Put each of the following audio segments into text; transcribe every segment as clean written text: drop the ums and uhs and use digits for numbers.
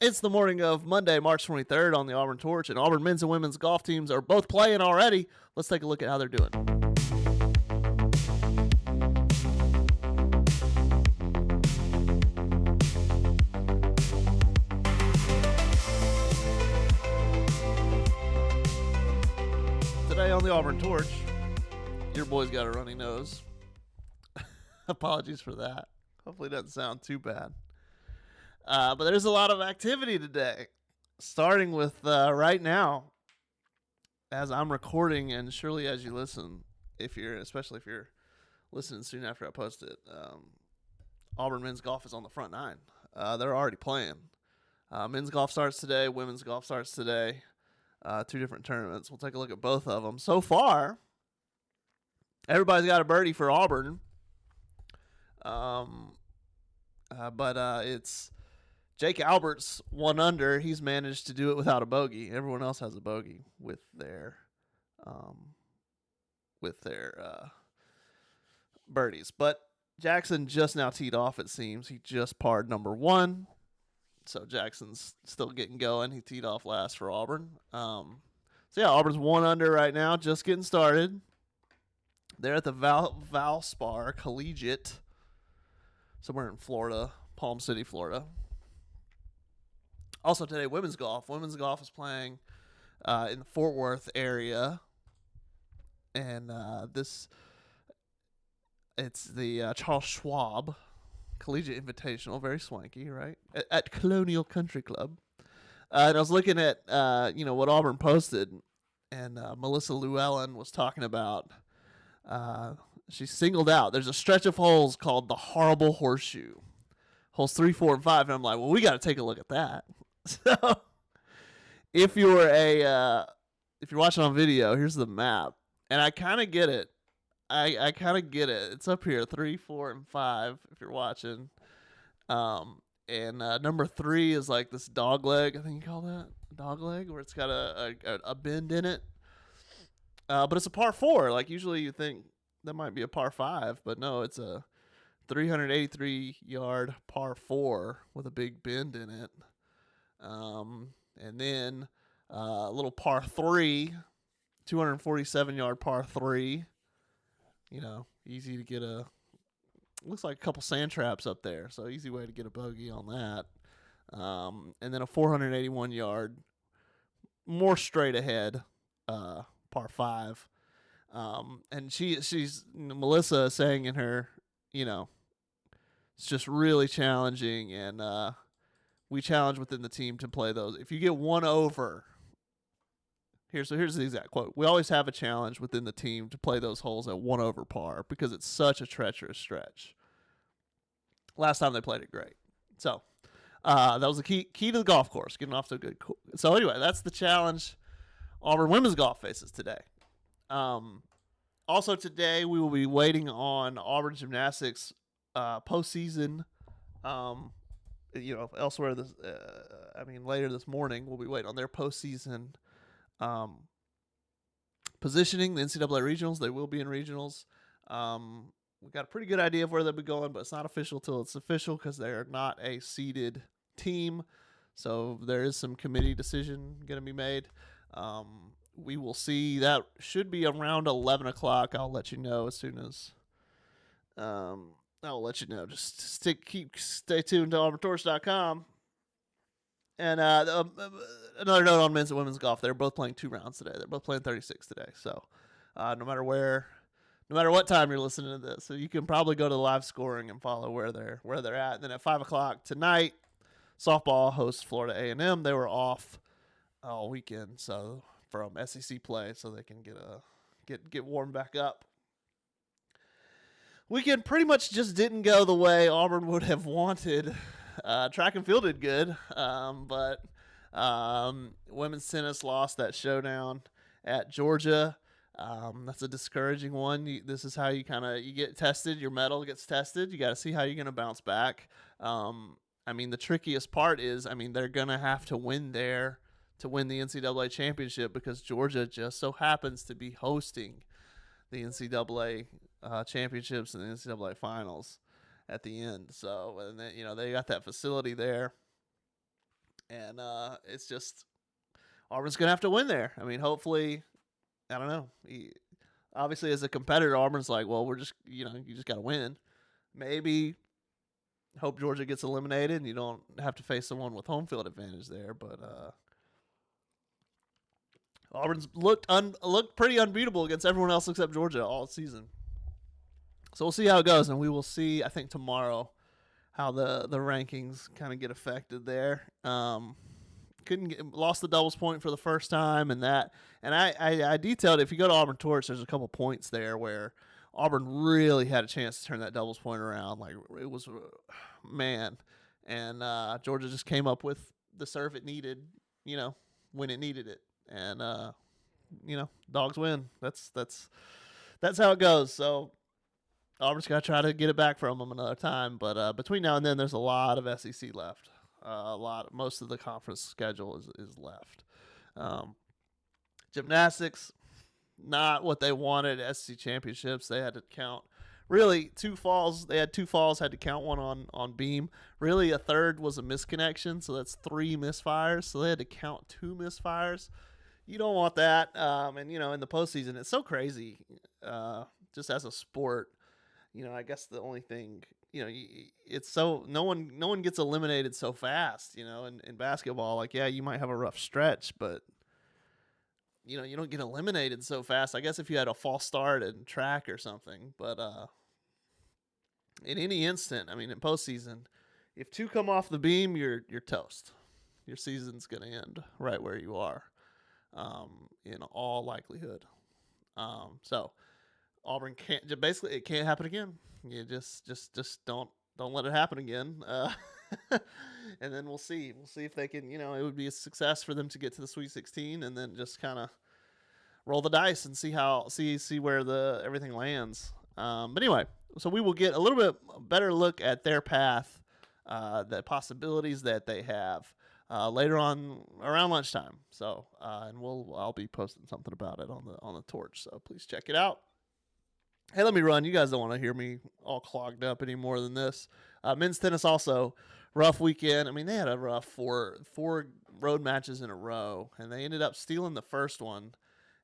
It's the morning of Monday, March 23rd on the Auburn Torch, and Auburn men's and women's golf teams are both playing already. Let's take a look at how they're doing. Today on the Auburn Torch, your boy's got a runny nose. Apologies for that. Hopefully it doesn't sound too bad. But there's a lot of activity today, starting with right now, as I'm recording, and surely as you listen, especially if you're listening soon after I post it, Auburn men's golf is on the front nine. They're already playing. Men's golf starts today. Women's golf starts today. Two different tournaments. We'll take a look at both of them. So far, everybody's got a birdie for Auburn. But it's Jake Albert's 1 under. He's managed to do it without a bogey. Everyone else has a bogey with their birdies. But Jackson just now teed off, it seems. He just parred number 1. So Jackson's still getting going. He teed off last for Auburn. Auburn's 1 under right now, just getting started. They're at the Valspar Collegiate, somewhere in Florida, Palm City, Florida. Also today, women's golf. Women's golf is playing in the Fort Worth area. And it's the Charles Schwab Collegiate Invitational. Very swanky, right? At Colonial Country Club. And I was looking at, what Auburn posted. And Melissa Llewellyn was talking about, she singled out, there's a stretch of holes called the Horrible Horseshoe. Holes 3, 4, and 5. And I'm like, well, we got to take a look at that. So, if you're watching on video, here's the map, and I kind of get it. I kind of get it. It's up here, 3, 4, and 5. If you're watching, and number 3 is like this dog leg. I think you call that dog leg, where it's got a bend in it. But it's a par 4. Like usually you think that might be a par 5, but no, it's a 383-yard par 4 with a big bend in it. And then a little par 3, 247-yard par 3. Easy to get looks like a couple sand traps up there, so easy way to get a bogey on that. And then a 481-yard, more straight ahead, par 5. And she's Melissa saying in her, it's just really challenging, and we challenge within the team to play those. If you get 1 over, here's the exact quote: "We always have a challenge within the team to play those holes at 1 over par because it's such a treacherous stretch." Last time they played it great. So that was the key to the golf course, getting off to a good. So anyway, that's the challenge Auburn women's golf faces today. Also today we will be waiting on Auburn gymnastics postseason. Elsewhere later this morning we'll be waiting on their postseason positioning. The NCAA regionals, they will be in regionals. We got a pretty good idea of where they'll be going, but it's not official till it's official because they are not a seeded team. So there is some committee decision going to be made. We will see. That should be around 11 o'clock. I'll let you know as soon as I'll let you know. Just stay tuned to AuburnTorch.com. And another note on men's and women's golf: they're both playing 2 rounds today. They're both playing 36 today. So no matter what time you're listening to this, so you can probably go to the live scoring and follow where they're at. And then at 5 o'clock tonight, softball hosts Florida A&M. They were off all weekend, so from SEC play, so they can get warmed back up. Weekend pretty much just didn't go the way Auburn would have wanted. Track and field did good, but women's tennis lost that showdown at Georgia. That's a discouraging one. This is how you get tested. Your medal gets tested. You got to see how you're going to bounce back. The trickiest part is, they're going to have to win there to win the NCAA championship because Georgia just so happens to be hosting the NCAA championships and the NCAA finals at the end. So, and then, they got that facility there. And it's just Auburn's going to have to win there. I mean, hopefully, I don't know. Obviously, as a competitor, Auburn's like, well, we're just, you just got to win. Maybe hope Georgia gets eliminated and you don't have to face someone with home field advantage there. But Auburn's looked pretty unbeatable against everyone else except Georgia all season. So we'll see how it goes, and we will see, I think, tomorrow how the rankings kind of get affected there. Lost the doubles point for the first time, and I detailed, if you go to Auburn Torch, there's a couple points there where Auburn really had a chance to turn that doubles point around. Like, it was, man. And Georgia just came up with the serve it needed, when it needed it. And, dogs win. That's how it goes. So Auburn's got to try to get it back from them another time. But between now and then, there's a lot of SEC left. Most of the conference schedule is left. Gymnastics, not what they wanted at SEC championships. They had to count really 2 falls. They had 2 falls, had to count one on beam. Really, a third was a misconnection, so that's 3 misfires. So they had to count 2 misfires. You don't want that. And in the postseason, it's so crazy. Just as a sport, I guess the only thing, it's so no one gets eliminated so fast. In basketball, like, yeah, you might have a rough stretch, but you don't get eliminated so fast. I guess if you had a false start in track or something, but in any instant, I mean, in postseason, if 2 come off the beam, you're toast. Your season's gonna end right where you are, in all likelihood. So Auburn it can't happen again. You just don't let it happen again. And then we'll see if they can, it would be a success for them to get to the Sweet 16 and then just kind of roll the dice and see where everything lands. But anyway, so we will get a little bit better look at their path, the possibilities that they have later on around lunchtime. So and I'll be posting something about it on the Torch. So please check it out. Hey, let me run. You guys don't want to hear me all clogged up any more than this. Men's tennis also, rough weekend. I mean, they had a rough four road matches in a row, and they ended up stealing the first one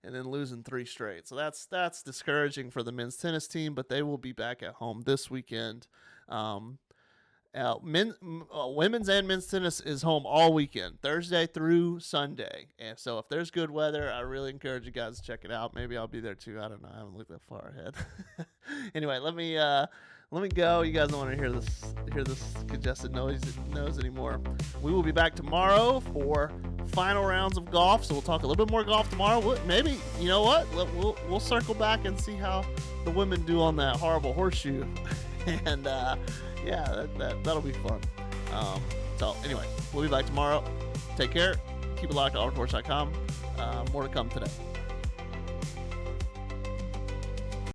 and then losing 3 straight. So that's discouraging for the men's tennis team, but they will be back at home this weekend. Women's and men's tennis is home all weekend, Thursday through Sunday. And so if there's good weather, I really encourage you guys to check it out. Maybe I'll be there too. I don't know. I haven't looked that far ahead. Anyway, let me go. You guys don't want to hear this congested noise anymore. We will be back tomorrow for final rounds of golf. So we'll talk a little bit more golf tomorrow. Maybe, you know what? We'll circle back and see how the women do on that horrible horseshoe. And yeah, that'll be fun. So anyway, we'll be back tomorrow. Take care. Keep it locked at auburntorch.com. More to come today.